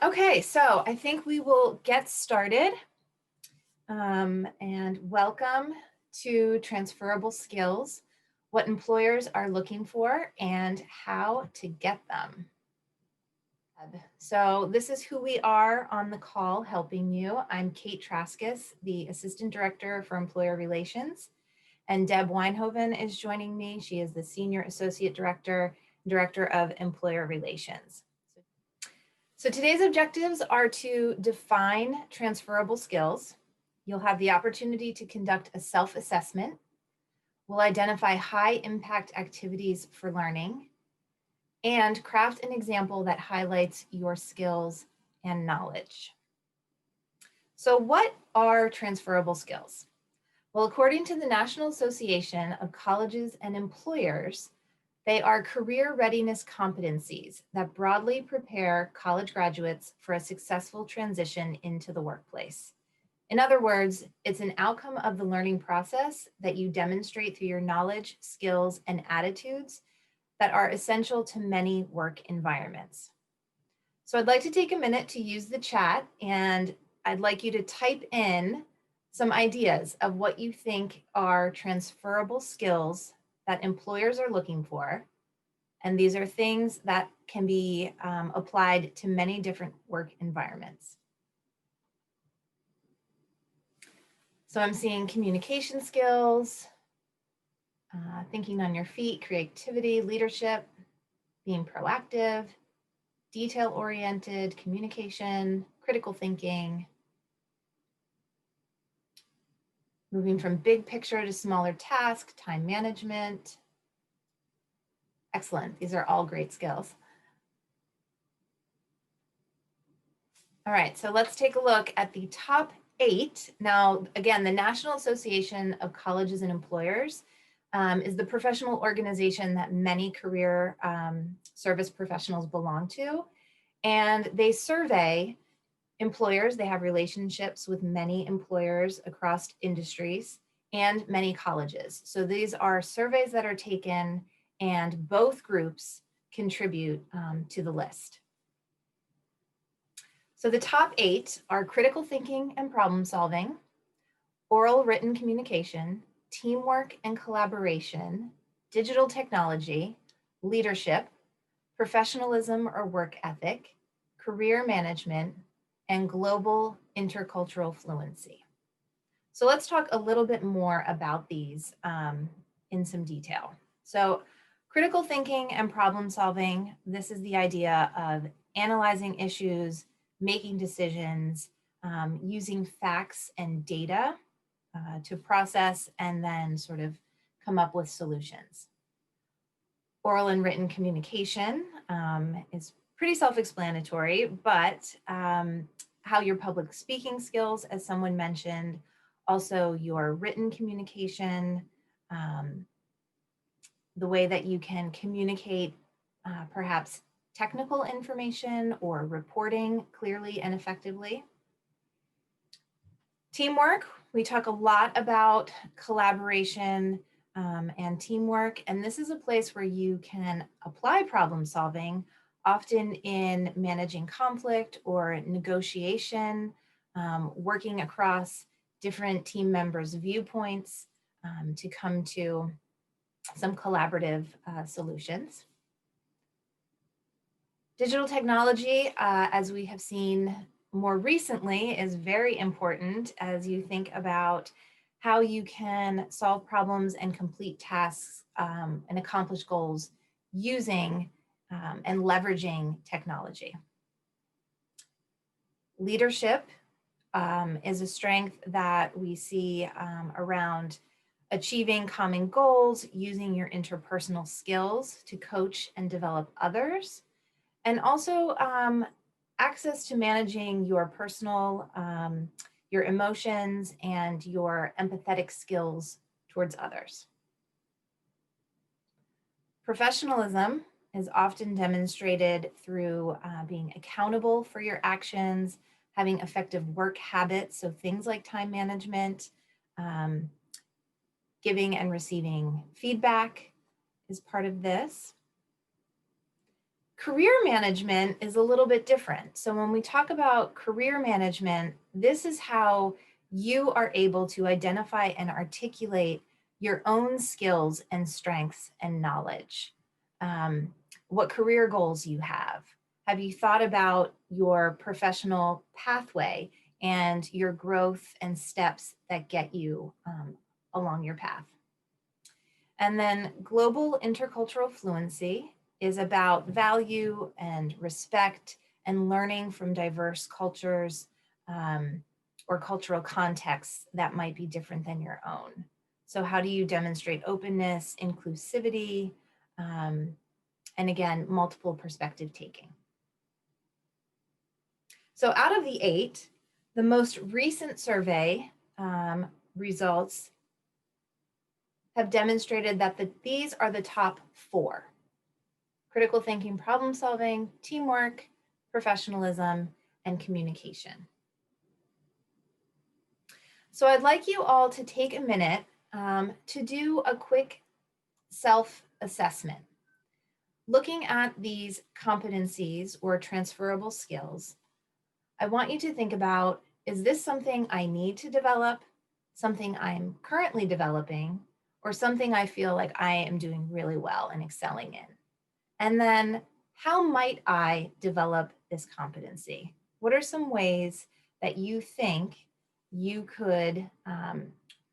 Okay, so I think we will get started. And welcome to Transferable Skills, what employers are looking for and how to get them. So this is who we are on the call helping you. I'm Kate Traskis, the Assistant Director for Employer Relations, and Deb Weinhoven is joining me. She is the Senior Associate Director, Director of Employer Relations. So today's objectives are to define transferable skills. You'll have the opportunity to conduct a self-assessment. We'll identify high impact activities for learning and craft an example that highlights your skills and knowledge. So what are transferable skills? Well, according to the National Association of Colleges and Employers, they are career readiness competencies that broadly prepare college graduates for a successful transition into the workplace. In other words, it's an outcome of the learning process that you demonstrate through your knowledge, skills, and attitudes that are essential to many work environments. So I'd like to take a minute to use the chat, and I'd like you to type in some ideas of what you think are transferable skills that employers are looking for. And these are things that can be applied to many different work environments. So I'm seeing communication skills, thinking on your feet, creativity, leadership, being proactive, detail-oriented, communication, critical thinking, moving from big picture to smaller task, time management. Excellent, these are all great skills. All right, so let's take a look at the top 8. Now, again, the National Association of Colleges and Employers is the professional organization that many career service professionals belong to. And they survey employers. They have relationships with many employers across industries and many colleges. So these are surveys that are taken, and both groups contribute to the list. So the top 8 are critical thinking and problem solving, oral written communication, teamwork and collaboration, digital technology, leadership, professionalism or work ethic, career management, and global intercultural fluency. So let's talk a little bit more about these in some detail. So critical thinking and problem solving, this is the idea of analyzing issues, making decisions, using facts and data to process and then sort of come up with solutions. Oral and written communication is pretty self-explanatory, but how your public speaking skills, as someone mentioned, also your written communication, the way that you can communicate perhaps technical information or reporting clearly and effectively. Teamwork, we talk a lot about collaboration and teamwork, and this is a place where you can apply problem solving, often in managing conflict or negotiation, working across different team members' viewpoints to come to some collaborative solutions. Digital technology, as we have seen more recently, is very important as you think about how you can solve problems and complete tasks and accomplish goals using and leveraging technology. Leadership is a strength that we see around achieving common goals, using your interpersonal skills to coach and develop others, and also access to managing your personal, your emotions and your empathetic skills towards others. Professionalism is often demonstrated through being accountable for your actions, having effective work habits, so things like time management, giving and receiving feedback is part of this. Career management is a little bit different. So when we talk about career management, this is how you are able to identify and articulate your own skills and strengths and knowledge. What career goals you have. Have you thought about your professional pathway and your growth and steps that get you along your path? And then global intercultural fluency is about value and respect and learning from diverse cultures or cultural contexts that might be different than your own. So how do you demonstrate openness, inclusivity, and again, multiple perspective taking? So out of the 8, the most recent survey results have demonstrated that these are the top 4: critical thinking, problem solving, teamwork, professionalism, and communication. So I'd like you all to take a minute to do a quick self-assessment. Looking at these competencies or transferable skills, I want you to think about, is this something I need to develop, something I'm currently developing, or something I feel like I am doing really well and excelling in? And then how might I develop this competency? What are some ways that you think you could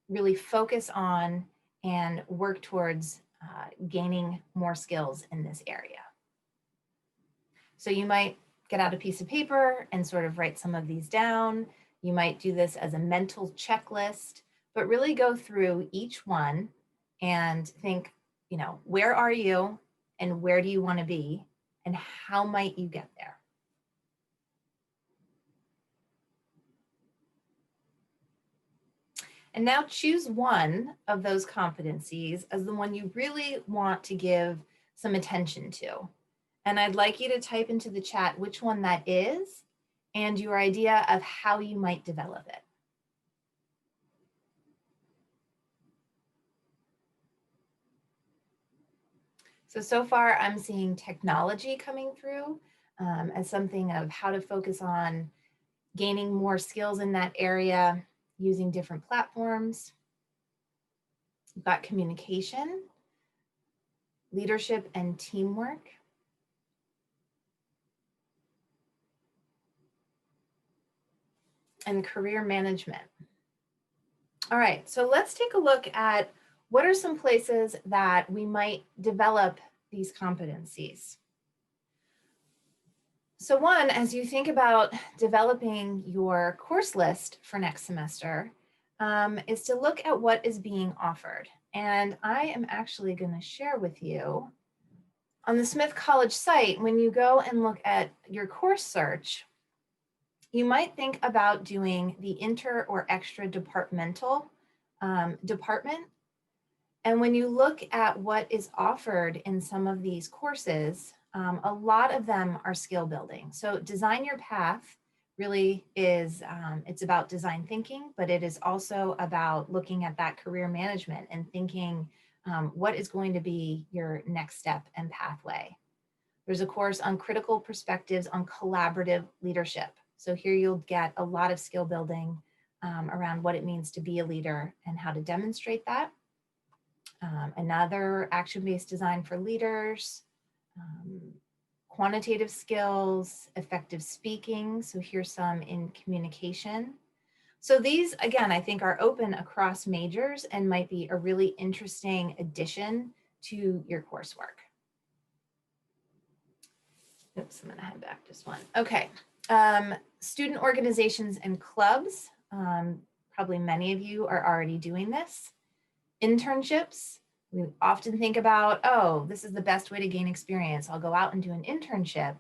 really focus on and work towards gaining more skills in this area? So you might get out a piece of paper and sort of write some of these down. You might do this as a mental checklist, but really go through each one and think, where are you and where do you want to be and how might you get there? And now choose one of those competencies as the one you really want to give some attention to. And I'd like you to type into the chat which one that is and your idea of how you might develop it. So far I'm seeing technology coming through as something of how to focus on gaining more skills in that area using different platforms. You've got communication, leadership and teamwork, and career management. All right, so let's take a look at what are some places that we might develop these competencies. So one, as you think about developing your course list for next semester, is to look at what is being offered. And I am actually going to share with you on the Smith College site, when you go and look at your course search, you might think about doing the inter or extra departmental department. And when you look at what is offered in some of these courses, a lot of them are skill building. So Design Your Path really is, it's about design thinking, but it is also about looking at that career management and thinking what is going to be your next step and pathway. There's a course on critical perspectives on collaborative leadership. So here you'll get a lot of skill building around what it means to be a leader and how to demonstrate that. Another action-based design for leaders, quantitative skills, effective speaking. So here's some in communication. So these, again, I think are open across majors and might be a really interesting addition to your coursework. Oops, I'm gonna head back just one. Okay, student organizations and clubs. Probably many of you are already doing this. Internships, we often think about, oh, this is the best way to gain experience. I'll go out and do an internship.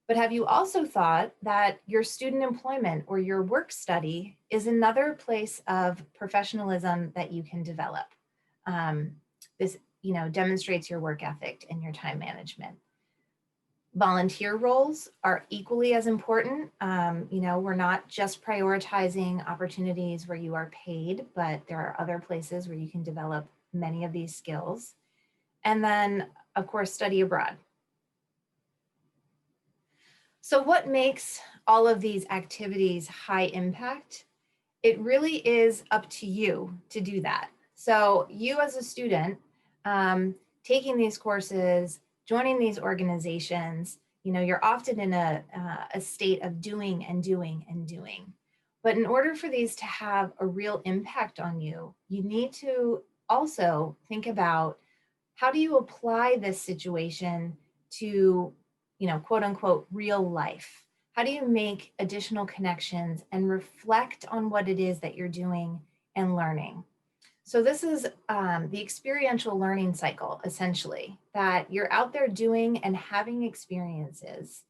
But have you also thought that your student employment or your work study is another place of professionalism that you can develop? This, demonstrates your work ethic and your time management. Volunteer roles are equally as important. We're not just prioritizing opportunities where you are paid, but there are other places where you can develop many of these skills. And then, of course, study abroad. So what makes all of these activities high impact? It really is up to you to do that. So you as a student, taking these courses, joining these organizations, you're often in a state of doing and doing and doing. But in order for these to have a real impact on you, you need to also think about, how do you apply this situation to, quote unquote, real life? How do you make additional connections and reflect on what it is that you're doing and learning? So this is the experiential learning cycle, essentially, that you're out there doing and having experiences.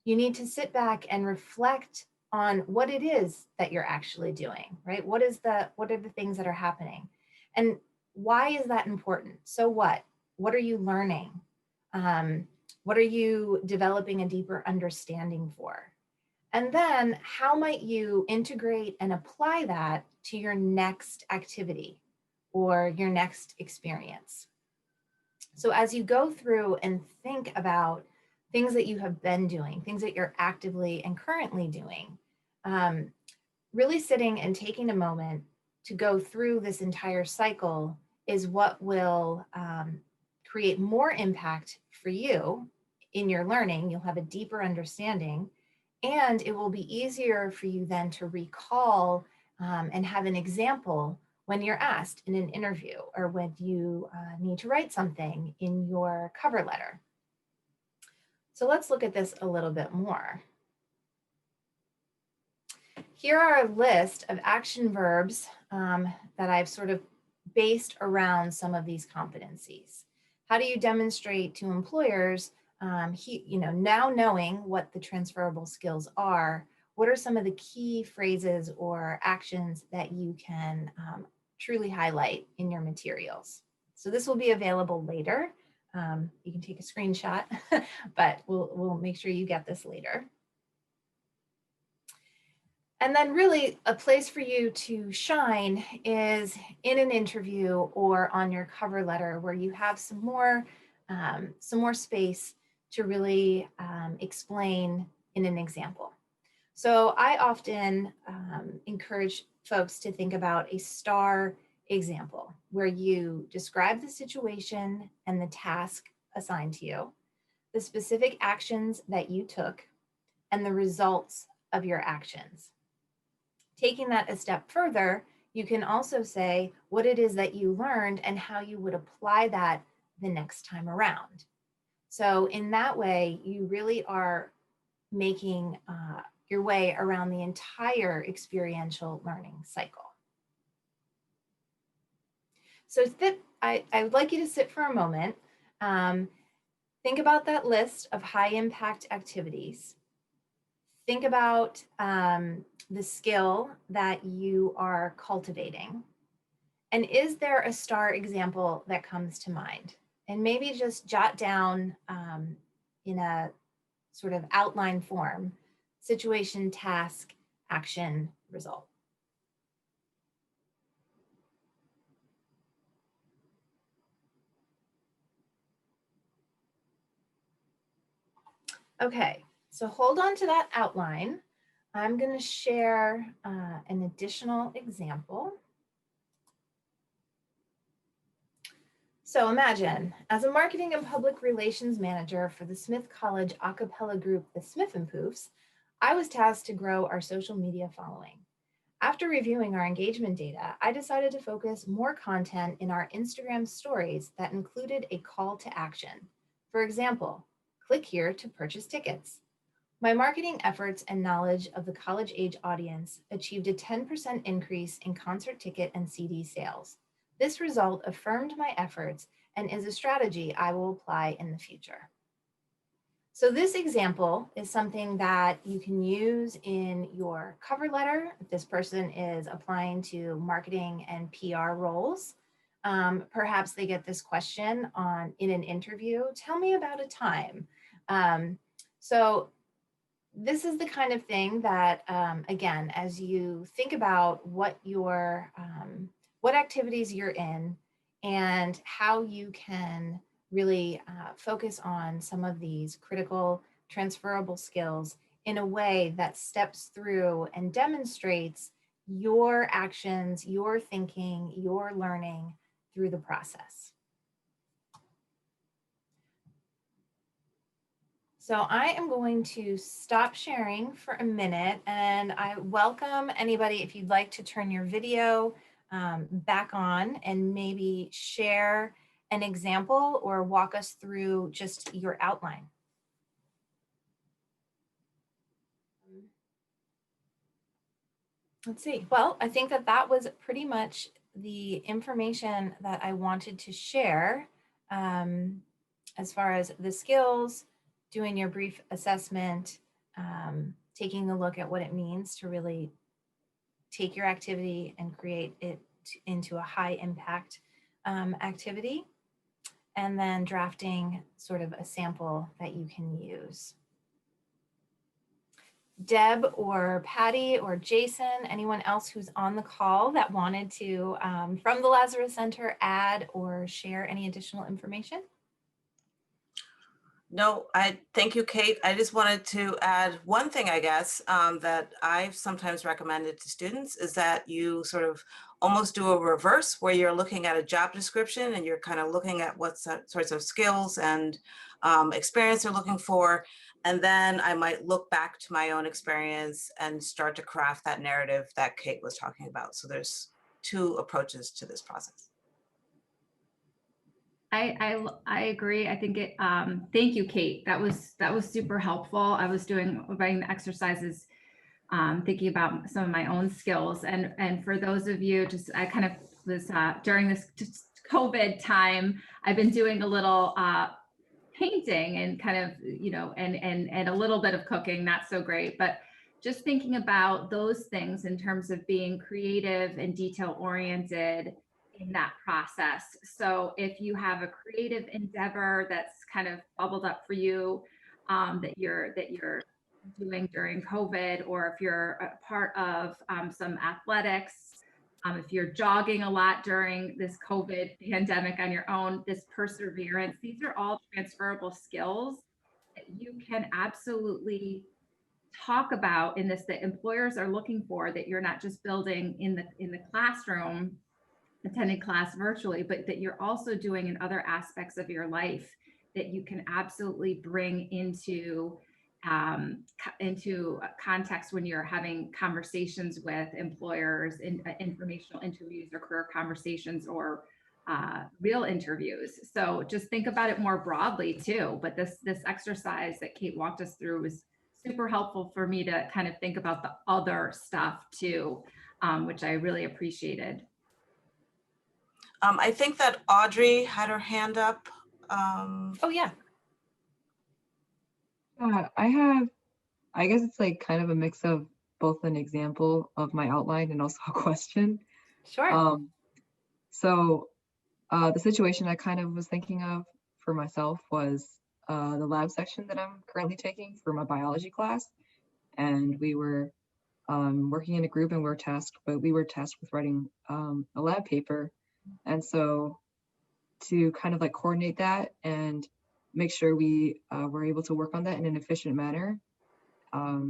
You need to sit back and reflect on what it is that you're actually doing, right? What are the things that are happening? And why is that important? So what? What are you learning? What are you developing a deeper understanding for? And then how might you integrate and apply that to your next activity or your next experience? So as you go through and think about things that you have been doing, things that you're actively and currently doing, um, really sitting and taking a moment to go through this entire cycle is what will create more impact for you in your learning. You'll have a deeper understanding, and it will be easier for you then to recall and have an example when you're asked in an interview or when you need to write something in your cover letter. So let's look at this a little bit more. Here are a list of action verbs that I've sort of based around some of these competencies. How do you demonstrate to employers, now knowing what the transferable skills are, what are some of the key phrases or actions that you can truly highlight in your materials? So this will be available later. You can take a screenshot, but we'll make sure you get this later. And then really a place for you to shine is in an interview or on your cover letter, where you have some more space to really explain in an example. So I often encourage folks to think about a STAR example, where you describe the situation and the task assigned to you, the specific actions that you took, and the results of your actions. Taking that a step further, you can also say what it is that you learned and how you would apply that the next time around. So in that way, you really are making your way around the entire experiential learning cycle. So I would like you to sit for a moment. Think about that list of high impact activities. Think about the skill that you are cultivating. And is there a STAR example that comes to mind? And maybe just jot down in a sort of outline form, situation, task, action, result. Okay, so hold on to that outline. I'm going to share an additional example. So imagine, as a marketing and public relations manager for the Smith College a cappella group, the Smith and Poofs, I was tasked to grow our social media following. After reviewing our engagement data, I decided to focus more content in our Instagram stories that included a call to action. For example, click here to purchase tickets. My marketing efforts and knowledge of the college age audience achieved a 10% increase in concert ticket and CD sales. This result affirmed my efforts and is a strategy I will apply in the future. So this example is something that you can use in your cover letter. If this person is applying to marketing and PR roles, perhaps they get this question in an interview, tell me about a time. So this is the kind of thing that, again, as you think about what activities you're in and how you can really focus on some of these critical transferable skills in a way that steps through and demonstrates your actions, your thinking, your learning through the process. So I am going to stop sharing for a minute, and I welcome anybody, if you'd like to turn your video back on and maybe share an example or walk us through just your outline. Let's see. Well, I think that that was pretty much the information that I wanted to share as far as the skills, doing your brief assessment, taking a look at what it means to really take your activity and create it into a high impact activity, and then drafting sort of a sample that you can use. Deb or Patty or Jason, anyone else who's on the call that wanted to, from the Lazarus Center, add or share any additional information? No, thank you, Kate. I just wanted to add one thing, I guess, that I've sometimes recommended to students is that you sort of almost do a reverse where you're looking at a job description and you're kind of looking at what sorts of skills and experience they're looking for. And then I might look back to my own experience and start to craft that narrative that Kate was talking about. So there's two approaches to this process. I agree. I think it, thank you, Kate. That was super helpful. I was writing the exercises, thinking about some of my own skills. And for those of you, I kind of was, during this COVID time, I've been doing a little, painting and kind of, and a little bit of cooking, not so great, but just thinking about those things in terms of being creative and detail oriented in that process. So if you have a creative endeavor that's kind of bubbled up for you, that you're doing during COVID, or if you're a part of some athletics, if you're jogging a lot during this COVID pandemic on your own, this perseverance, these are all transferable skills that you can absolutely talk about in this, that employers are looking for, that you're not just building in the classroom, attending class virtually, but that you're also doing in other aspects of your life that you can absolutely bring into context when you're having conversations with employers in informational interviews or career conversations or real interviews. So just think about it more broadly too. But this exercise that Kate walked us through was super helpful for me to kind of think about the other stuff too, which I really appreciated. I think that Audrey had her hand up. Oh, yeah. I guess it's like kind of a mix of both an example of my outline and also a question. Sure. So the situation I kind of was thinking of for myself was the lab section that I'm currently taking for my biology class. And we were working in a group and we were tasked with writing a lab paper. And so to kind of like coordinate that and make sure we were able to work on that in an efficient manner, I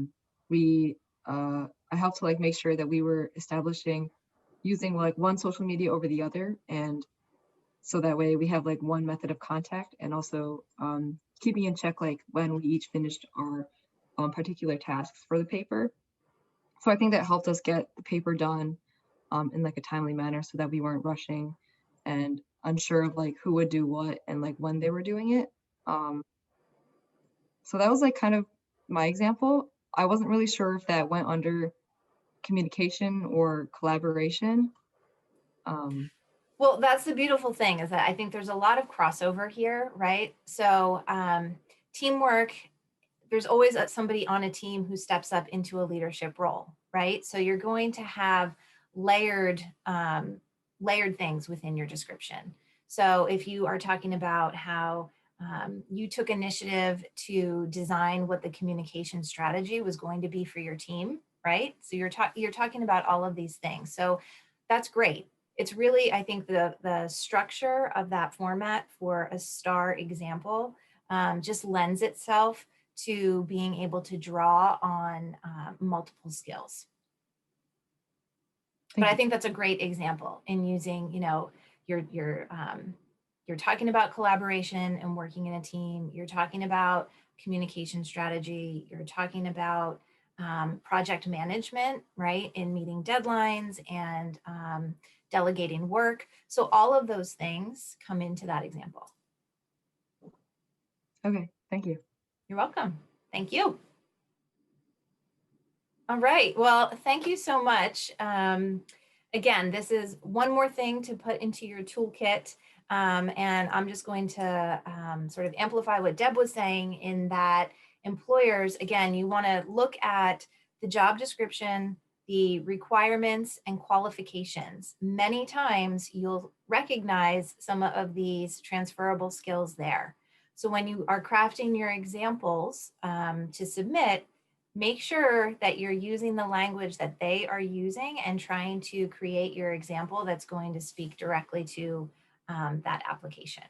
helped to like make sure that we were using like one social media over the other, and so that way we have like one method of contact, and also keeping in check like when we each finished our particular tasks for the paper. So I think that helped us get the paper done in like a timely manner, so that we weren't rushing and unsure of like who would do what and like when they were doing it. So that was like kind of my example. I wasn't really sure if that went under communication or collaboration. Well, that's the beautiful thing, is that I think there's a lot of crossover here, right? So teamwork, there's always somebody on a team who steps up into a leadership role, right? So you're going to have layered things within your description. So if you are talking about how you took initiative to design what the communication strategy was going to be for your team, right? So you're talking about all of these things. So that's great. It's really, I think the structure of that format for a STAR example just lends itself to being able to draw on multiple skills. But I think that's a great example in using, you're talking about collaboration and working in a team. You're talking about communication strategy. You're talking about project management, right? In meeting deadlines and delegating work. So all of those things come into that example. Okay, thank you. You're welcome. Thank you. All right. Well, thank you so much. Again, this is one more thing to put into your toolkit. And I'm just going to sort of amplify what Deb was saying in that employers, again, you want to look at the job description, the requirements and qualifications. Many times you'll recognize some of these transferable skills there. So when you are crafting your examples to submit, make sure that you're using the language that they are using and trying to create your example that's going to speak directly to that application.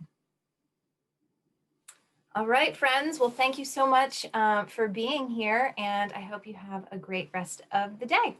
All right, friends. Well, thank you so much for being here, and I hope you have a great rest of the day.